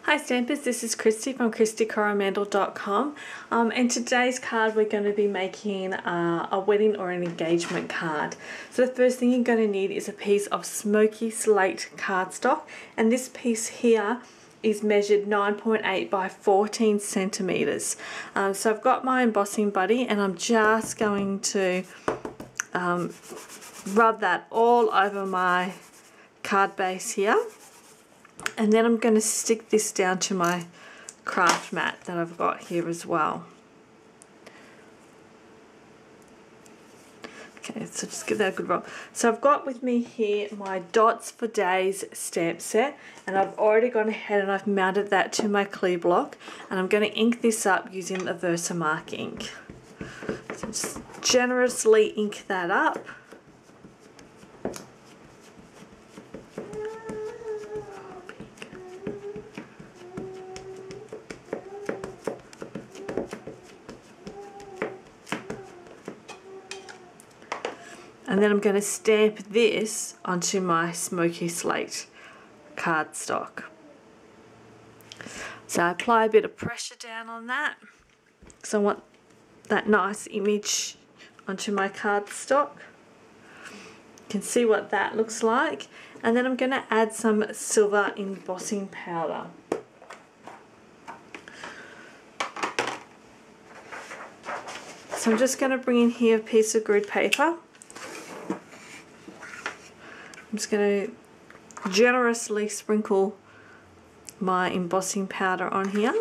Hi Stampers, this is Kristy from KristyCoromandel.com and today's card we're going to be making a wedding or an engagement card. So the first thing you're going to need is a piece of smoky slate cardstock, and this piece here is measured 9.8 by 14 centimeters. So I've got my embossing buddy and I'm just going to rub that all over my card base here. And then I'm going to stick this down to my craft mat that I've got here as well. Okay, so just give that a good rub. So I've got with me here my Dots for Days stamp set, and I've already gone ahead and I've mounted that to my clear block, and I'm going to ink this up using the Versamark ink. So just generously ink that up. And then I'm going to stamp this onto my smoky slate cardstock. So I apply a bit of pressure down on that because I want that nice image onto my cardstock. You can see what that looks like. And then I'm going to add some silver embossing powder. So I'm just going to bring in here a piece of grid paper. I'm just going to generously sprinkle my embossing powder on here.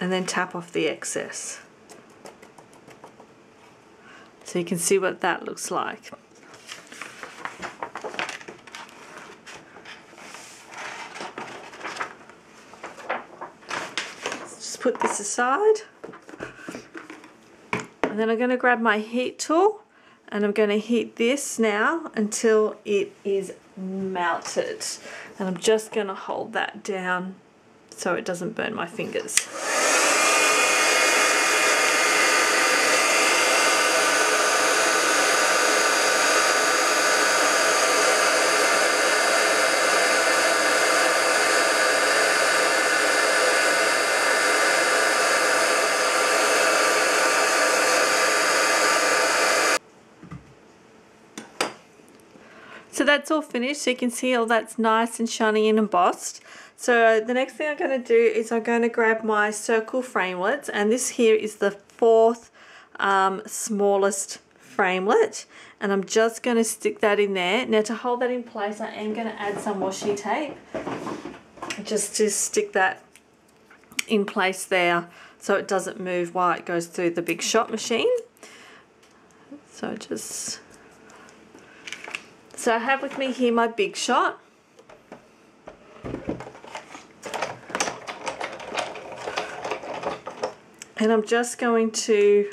And then tap off the excess. So you can see what that looks like. Put this aside, and then I'm going to grab my heat tool and I'm going to heat this now until it is melted, and I'm just going to hold that down so it doesn't burn my fingers. So that's all finished, so you can see all that's nice and shiny and embossed. So the next thing I'm going to do is I'm going to grab my circle framelits, and this here is the fourth smallest framelit, and I'm just going to stick that in there. Now to hold that in place I am going to add some washi tape just to stick that in place there so it doesn't move while it goes through the big shot machine. So I have with me here my big shot. And I'm just going to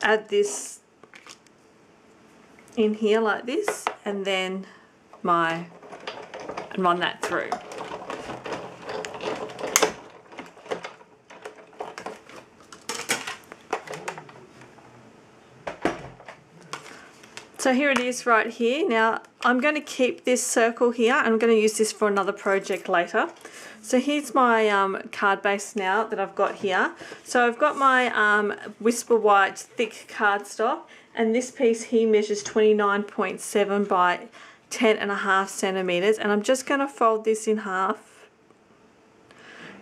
add this in here like this, and then run that through. So here it is right here. Now I'm going to keep this circle here. I'm going to use this for another project later. So here's my card base now that I've got here. So I've got my Whisper White thick cardstock, and this piece here measures 29.7 by 10.5 centimeters, and I'm just going to fold this in half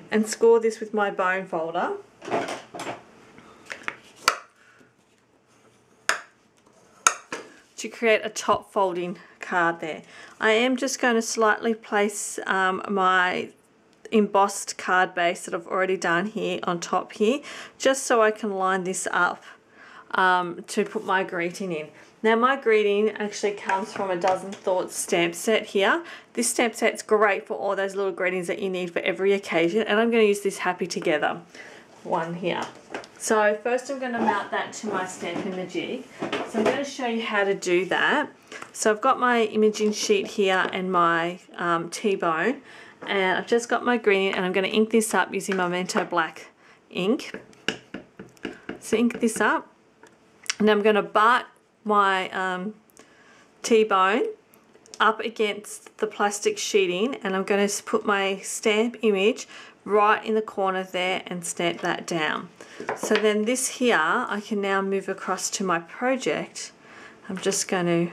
and score this with my bone folder. To create a top folding card there. I am just going to slightly place my embossed card base that I've already done here on top here, just so I can line this up to put my greeting in. Now my greeting actually comes from a Dozen Thoughts stamp set here. This stamp set's great for all those little greetings that you need for every occasion, and I'm going to use this Happy Together one here. So first I'm going to mount that to my Stampin' Majig. So I'm going to show you how to do that. So I've got my imaging sheet here and my T-bone, And I've just got my green and I'm going to ink this up using my Mento Black ink. So ink this up, and I'm going to butt my T-bone up against the plastic sheeting, and I'm going to put my stamp image right in the corner there and stamp that down. So then this here I can now move across to my project. I'm just going to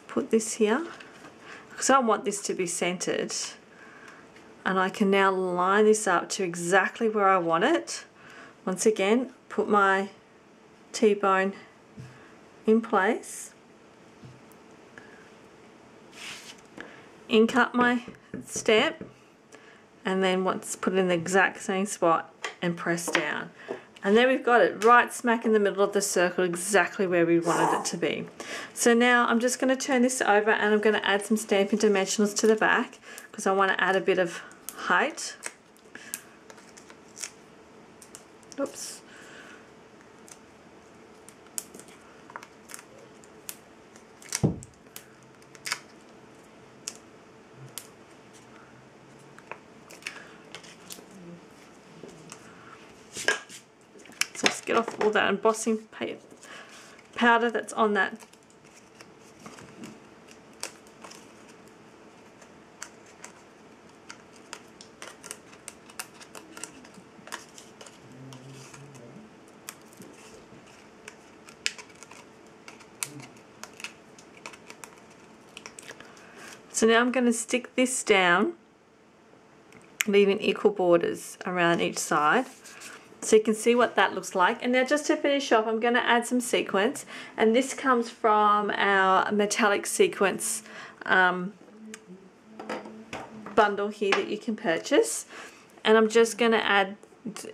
put this here because I want this to be centered, and I can now line this up to exactly where I want it. Once again, put my T-bone in place, ink up my stamp, and then once put it in the exact same spot and press down. And then we've got it right smack in the middle of the circle, exactly where we wanted it to be. So now I'm just going to turn this over and I'm going to add some Stampin' Dimensionals to the back because I want to add a bit of height. Oops. So just get off all that embossing powder that's on that. So now I'm going to stick this down, leaving equal borders around each side, so you can see what that looks like. And now just to finish off, I'm going to add some sequins, and this comes from our metallic sequence bundle here that you can purchase. And I'm just going to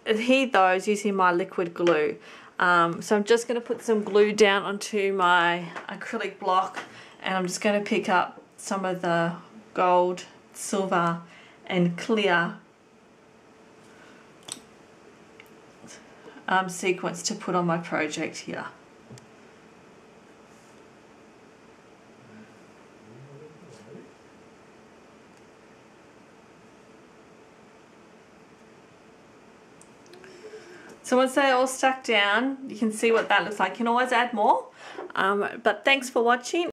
adhere those using my liquid glue. So I'm just going to put some glue down onto my acrylic block, and I'm just going to pick up some of the gold, silver and clear sequence to put on my project here. So once they're all stuck down, you can see what that looks like. You can always add more, but thanks for watching.